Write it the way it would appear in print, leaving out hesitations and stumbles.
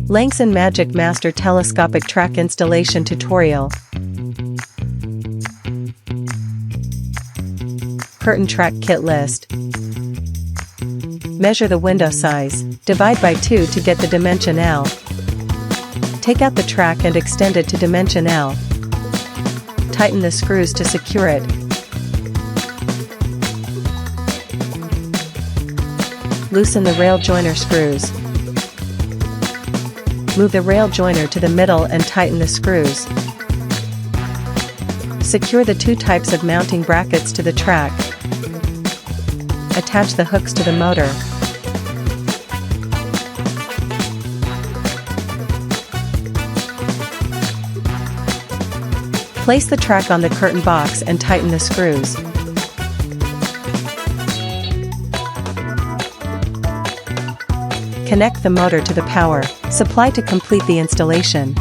Langsen Magic Master Telescopic Track Installation Tutorial. Curtain Track Kit List. Measure the window size, divide by 2 to get the dimension L. Take out the track and extend it to dimension L. Tighten the screws to secure it. Loosen the rail joiner screws. Move the rail joiner to the middle and tighten the screws. Secure the 2 types of mounting brackets to the track. Attach the hooks to the motor. Place the track on the curtain box and tighten the screws. Connect the motor to the power supply to complete the installation.